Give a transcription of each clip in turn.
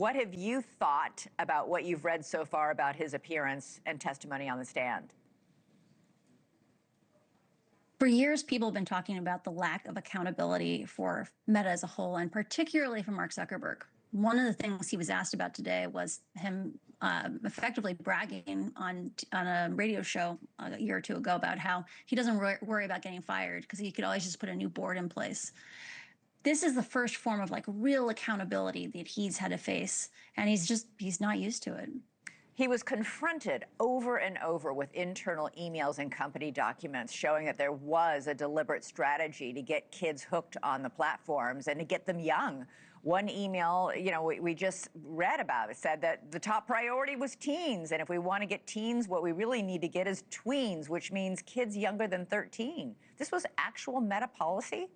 What have you thought about what you've read so far about his appearance and testimony on the stand? For years, people have been talking about the lack of accountability for Meta as a whole, and particularly for Mark Zuckerberg. One of the things he was asked about today was him effectively bragging on a radio show a year or two ago about how he doesn't worry about getting fired because he could always just put a new board in place. This is the first form of like real accountability that he's had to face, and he's not used to it. He was confronted over and over with internal emails and company documents showing that there was a deliberate strategy to get kids hooked on the platforms and to get them young. One email, we just read about, it said that the top priority was teens. And if we want to get teens, what we really need to get is tweens, which means kids younger than 13. This was actual Meta policy?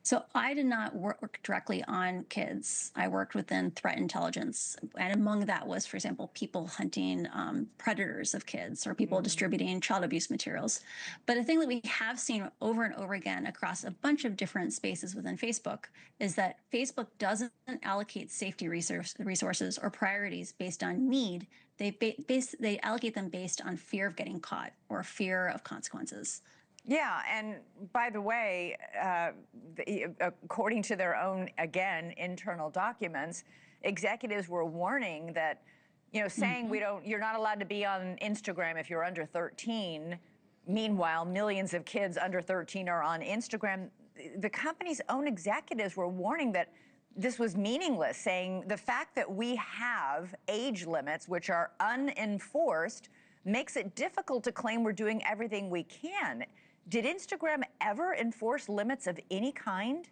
So I did not work directly on kids. I worked within threat intelligence. And among that was, for example, people hunting predators of kids or people distributing child abuse materials. But the thing that we have seen over and over again across a bunch of different spaces within Facebook is that Facebook doesn't allocate safety resources or priorities based on need. They allocate them based on fear of getting caught or fear of consequences. Yeah, and by the way, according to their own, again, internal documents, executives were warning that, saying you're not allowed to be on Instagram if you're under 13. Meanwhile, millions of kids under 13 are on Instagram. The company's own executives were warning that this was meaningless, saying the fact that we have age limits which are unenforced makes it difficult to claim we're doing everything we can. Did Instagram ever enforce limits of any kind?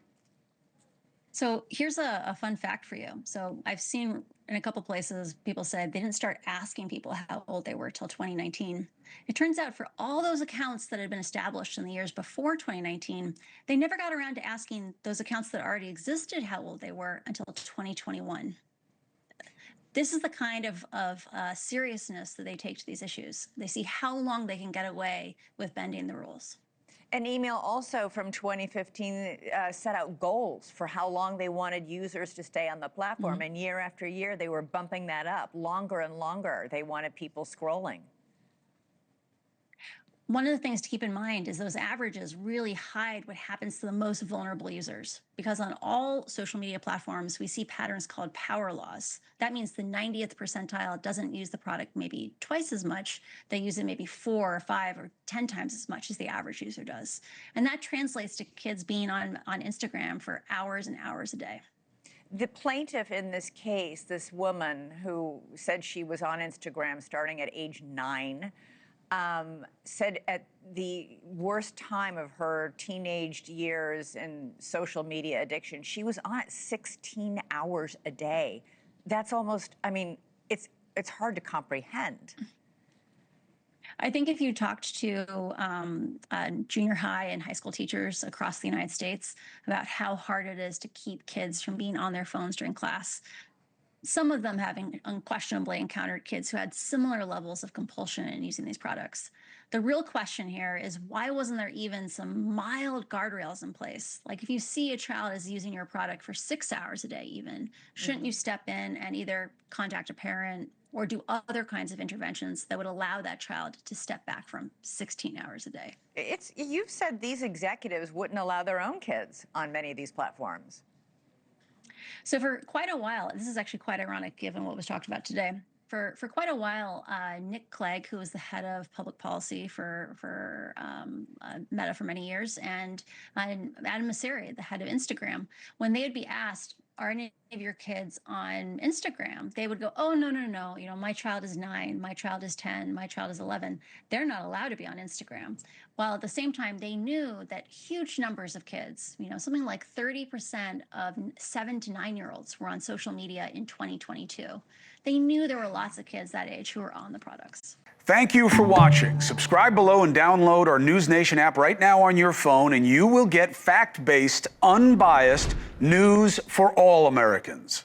So here's a fun fact for you. So I've seen in a couple places people said they didn't start asking people how old they were till 2019. It turns out for all those accounts that had been established in the years before 2019, they never got around to asking those accounts that already existed how old they were until 2021. This is the kind of seriousness that they take to these issues. They see how long they can get away with bending the rules. An email also from 2015 set out goals for how long they wanted users to stay on the platform. And year after year, they were bumping that up longer and longer. They wanted people scrolling. One of the things to keep in mind is those averages really hide what happens to the most vulnerable users. Because on all social media platforms, we see patterns called power laws. That means the 90th percentile doesn't use the product maybe twice as much. They use it maybe 4 or 5 or 10 times as much as the average user does. And that translates to kids being on Instagram for hours and hours a day. The plaintiff in this case, this woman who said she was on Instagram starting at age 9, said at the worst time of her teenage years and social media addiction, she was on it 16 hours a day. That's almost, it's hard to comprehend. I think if you talked to junior high and high school teachers across the United States about how hard it is to keep kids from being on their phones during class, some of them having unquestionably encountered kids who had similar levels of compulsion in using these products. The real question here is why wasn't there even some mild guardrails in place? Like if you see a child is using your product for 6 hours a day even, shouldn't you step in and either contact a parent or do other kinds of interventions that would allow that child to step back from 16 hours a day? You've said these executives wouldn't allow their own kids on many of these platforms. So for quite a while, this is actually quite ironic given what was talked about today. For quite a while, Nick Clegg, who was the head of public policy for Meta for many years, and Adam Mosseri, the head of Instagram, when they would be asked, are any of your kids on Instagram? They would go, oh, no, no, no. My child is 9, my child is 10, my child is 11. They're not allowed to be on Instagram. While at the same time, they knew that huge numbers of kids, something like 30% of 7 to 9-year-olds were on social media in 2022. They knew there were lots of kids that age who were on the products. Thank you for watching. Subscribe below and download our NewsNation app right now on your phone, and you will get fact-based, unbiased news for all Americans.